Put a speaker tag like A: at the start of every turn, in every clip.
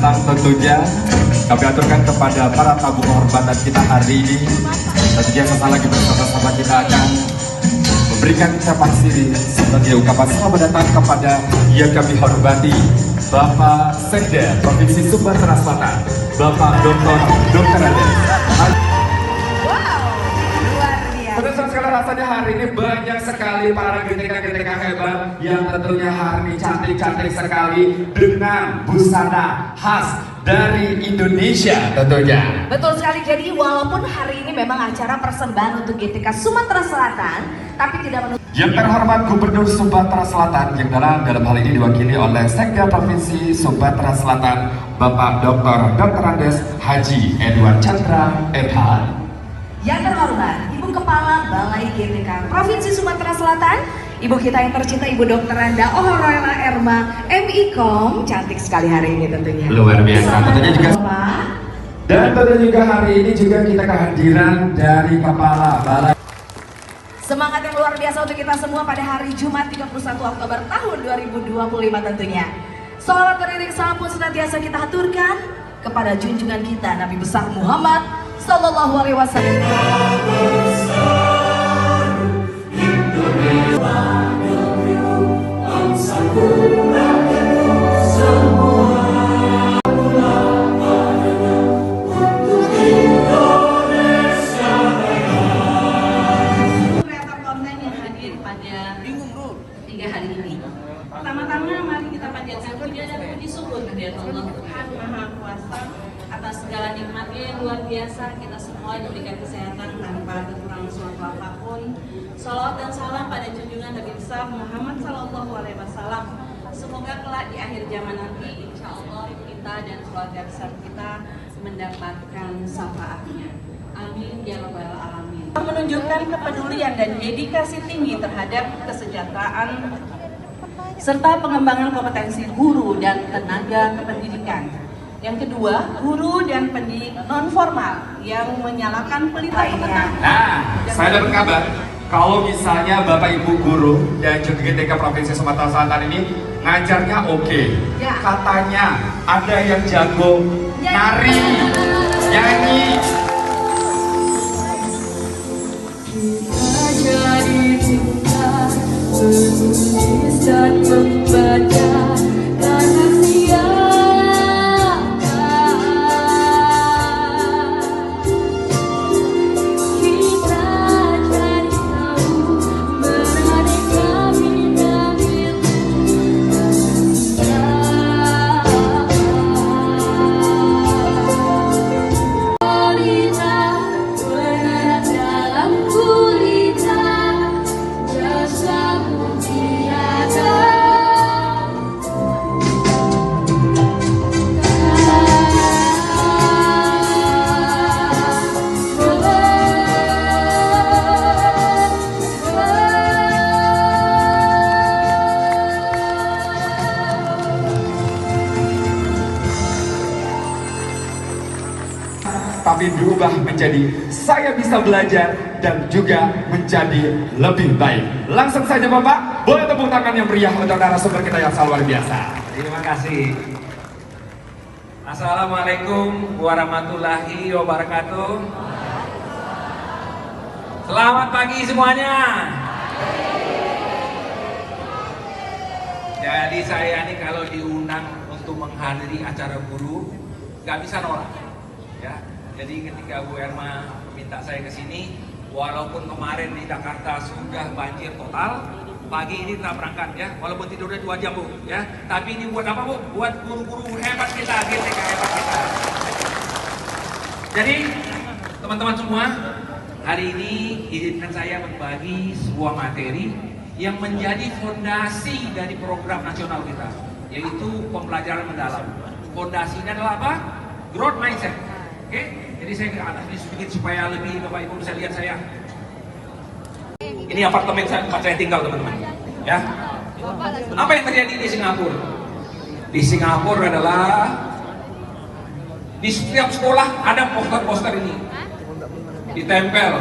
A: datang tentunya kami aturkan kepada para tamu kehormatan kita hari ini. Tentunya sesaat lagi bersama-sama kita akan memberikan ucapan siri sebagai ungkapan selamat datang kepada yang kami hormati Bapak Sekda Provinsi Sumatera Selatan, Bapak Dr. Andes. Pemirsa sekalian, rasanya hari ini banyak sekali para GTK hebat yang tentunya hari ini cantik-cantik sekali dengan busana khas dari Indonesia tentunya.
B: Betul sekali, jadi walaupun hari ini memang acara persembahan untuk GTK Sumatera Selatan, tapi tidak menutup.
A: Yang terhormat Gubernur Sumatera Selatan yang dalam hal ini diwakili oleh Sekda Provinsi Sumatera Selatan, Bapak Dr. Andes Haji Edward Chandra MH.
B: Yang terhormat Ibu Kepala Balai GTK Provinsi Sumatera Selatan, Ibu kita yang tercinta Ibu Dr. Anda Ohoroela Erma MIKOM, cantik sekali hari ini tentunya.
A: Luar biasa, tentunya juga. Dan tentunya juga hari ini juga kita kehadiran dari Kepala Balai.
B: Semangat yang luar biasa untuk kita semua pada hari Jumat 31 Oktober tahun 2025 tentunya. Salawat beriring salam pun senantiasa kita haturkan kepada junjungan kita Nabi besar Muhammad Sallallahu Alaihi Wasallam.
C: Pertama-tama mari kita panjatkan puja dan puji syukur kehadirat Allah Tuhan Maha Kuasa atas segala nikmatnya yang luar biasa. Kita semua diberikan kesehatan tanpa kekurangan suatu apapun. Salawat dan salam pada junjungan Nabi besar Muhammad Sallallahu Alaihi Wasallam. Semoga kelak di akhir zaman nanti, insya Allah kita dan keluarga besar kita mendapatkan syafaatnya. Amin ya rabbal alamin. Menunjukkan kepedulian dan dedikasi tinggi terhadap kesejahteraan serta pengembangan kompetensi guru dan tenaga kependidikan. Yang kedua, guru dan pendidik non formal yang menyalakan pelita lainnya.
A: Nah, saya dapat kabar kalau misalnya Bapak Ibu guru dan juga GTK Provinsi Sumatera Selatan ini ngajarnya oke.
B: Ya.
A: Katanya ada yang jago nari, nyanyi.
C: Menulis dan membaca karena siapa kita cari tahu beraneka bidang ilmu karena siapa berenang dalam gurita jasa
A: tapi berubah menjadi saya bisa belajar dan juga menjadi lebih baik. Langsung saja Bapak, boleh tepuk tangan yang meriah untuk narasumber kita yang luar biasa.
D: Terima kasih. Assalamualaikum warahmatullahi wabarakatuh. Selamat pagi semuanya. Jadi saya ini kalau diundang untuk menghadiri acara guru, nggak bisa nolak. Ya. Jadi ketika Bu Erma minta saya ke sini, walaupun kemarin di Jakarta sudah banjir total, pagi ini kita berangkat ya, walaupun tidurnya 2 jam Bu, ya. Tapi ini buat apa Bu? Buat guru-guru hebat kita, GTK hebat kita. Jadi teman-teman semua, hari ini izinkan saya berbagi sebuah materi yang menjadi fondasi dari program nasional kita, yaitu pembelajaran mendalam. Fondasinya adalah apa? Growth mindset. Oke? Jadi saya ke atas ini sedikit supaya lebih Bapak Ibu bisa lihat saya. Ini apartemen tempat saya tinggal teman-teman. Ya. Apa yang terjadi di Singapura? Di Singapura adalah di setiap sekolah ada poster-poster ini ditempel.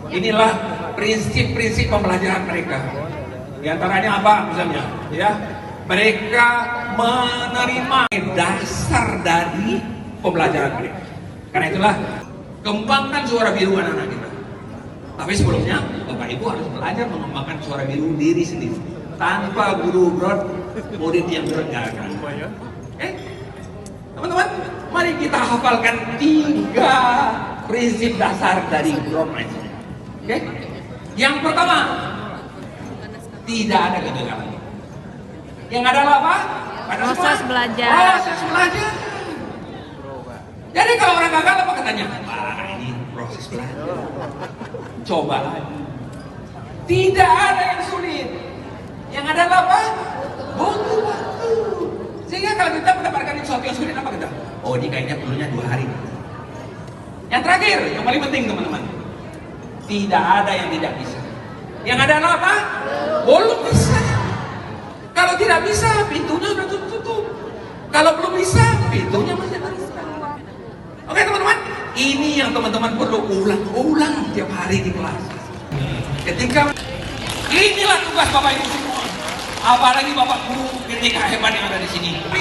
D: Inilah prinsip-prinsip pembelajaran mereka. Di antaranya apa misalnya? Ya, mereka menerima dasar dari pembelajaran mereka. Karena itulah kembangkan suara biru anak-anak kita. Tapi sebelumnya Bapak Ibu harus belajar mengembangkan suara biru diri sendiri. Tanpa guru Brod, murid yang berenggakan. Teman-teman, mari kita hafalkan 3 prinsip dasar dari growth mindset. Oke? Yang pertama, tidak ada kegagalan. Yang adalah apa?
C: Proses belajar.
D: Proses belajar. Jadi kalau orang gagal apa katanya? Wah, ini proses belajar. Coba lagi. Tidak ada yang sulit. Yang adalah apa? Butuh waktu. Sehingga kalau kita mendapatkan sesuatu yang sulit, apa kita? Oh, ini kayaknya perlunya 2 hari. Yang terakhir, yang paling penting teman-teman, tidak ada yang tidak bisa. Yang adalah apa? Belum bisa. Kalau tidak bisa, pintunya sudah tutup. Kalau belum bisa, pintunya masih terbuka. Oke teman-teman, ini yang teman-teman perlu ulang-ulang tiap hari di kelas. Ketika inilah tugas Bapak Ibu semua. Apalagi Bapak Guru ketika hebat yang ada di sini. Kami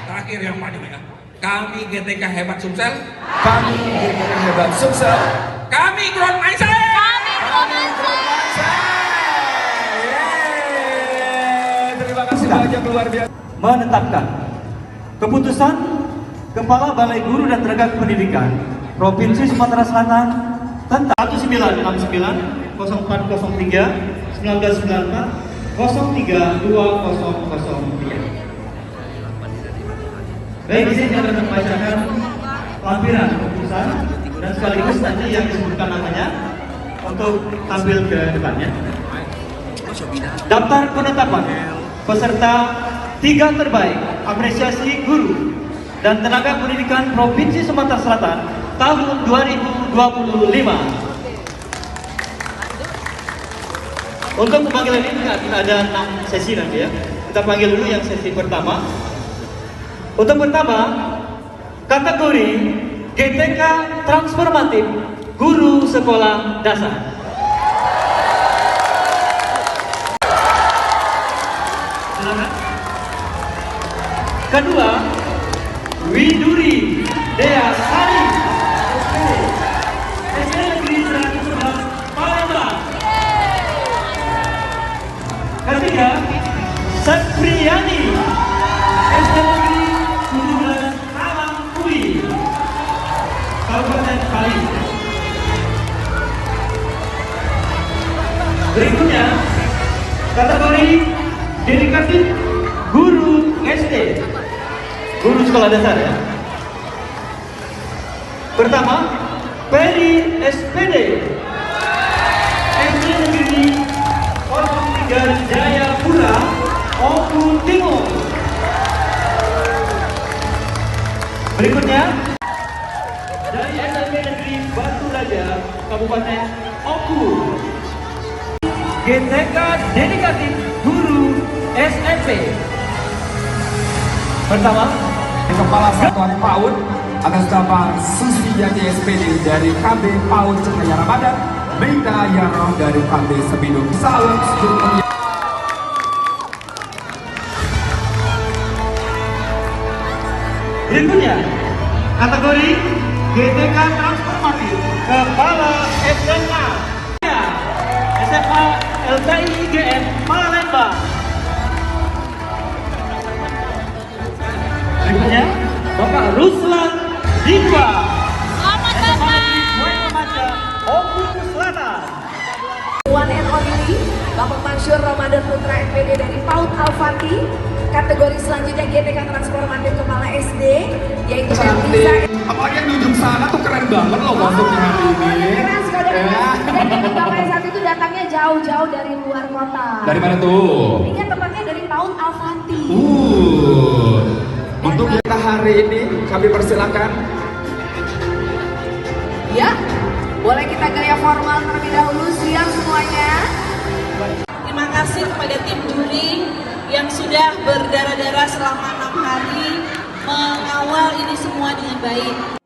D: terakhir yang panjang ya. Kami GTK Hebat Sumsel.
A: Kami GTK Hebat Sumsel.
D: Kami Growth Mindset.
A: Terima kasih banyak luar biasa.
E: Menetapkan keputusan Kepala Balai Guru dan Tenaga Pendidikan Provinsi Sumatera Selatan tentang 1969 0403 1994 032003. Baik, di sini akan membacakan lampiran keputusan dan sekaligus nanti yang disebutkan namanya untuk tampil ke depannya. Daftar penetapan peserta 3 terbaik apresiasi guru dan tenaga pendidikan Provinsi Sumatera Selatan tahun 2025. Untuk pemanggilan ini ada 6 sesi nanti ya. Kita panggil dulu yang sesi pertama. Untuk pertama, kategori GTK Transformatif Guru Sekolah Dasar. Silakan. Kedua, Widuri Dea Sari SD Negeri 111 Palembang. Ketiga, Sepriani SD Negeri 17 Halangkui Kabupaten Bali. Berikutnya, kategori dedikatif guru SD, guru sekolah dasar ya. Pertama, Peri SPD SD Negeri 03 Jayapura, Oku Timur. Berikutnya, dari SMP Negeri Batu Raja, Kabupaten Oku, GTK Dedikatif Guru SMP. Pertama,
A: Kepala Satuan PAUD atas nama Susiati SPD dari KB PAUD Cekaya Ramadan, Meika Yaro dari KB Sebidung Salam Studio.
E: berikutnya, kategori GTK Transformatif Kepala SMA SMA LTI IGM Palembang. Berikutnya, Bapak Ruslan Dikwa,
C: Selamat
E: SMA Negeri Muamaja, Oku Selatan.
B: One and only Bapak Mansyur Ramadan Putra SPD dari PAUD Al-Fatih. Kategori selanjutnya GTK Transformatif Kepala SD, yaitu
A: Cantik. Apalagi yang di ujung sana tuh keren banget loh masuknya hari ini.
B: Keren sekali. Dan ini Bapak yang saat itu datangnya jauh-jauh dari luar kota.
A: Dari mana tuh?
B: Ini tempatnya dari PAUD Al-Fatih.
A: Untuk kita hari ini kami persilakan.
B: Ya, boleh kita gaya formal terlebih dahulu, siap semuanya.
C: Terima kasih kepada tim juri yang sudah berdarah-darah selama 6 hari mengawal ini semua dengan baik.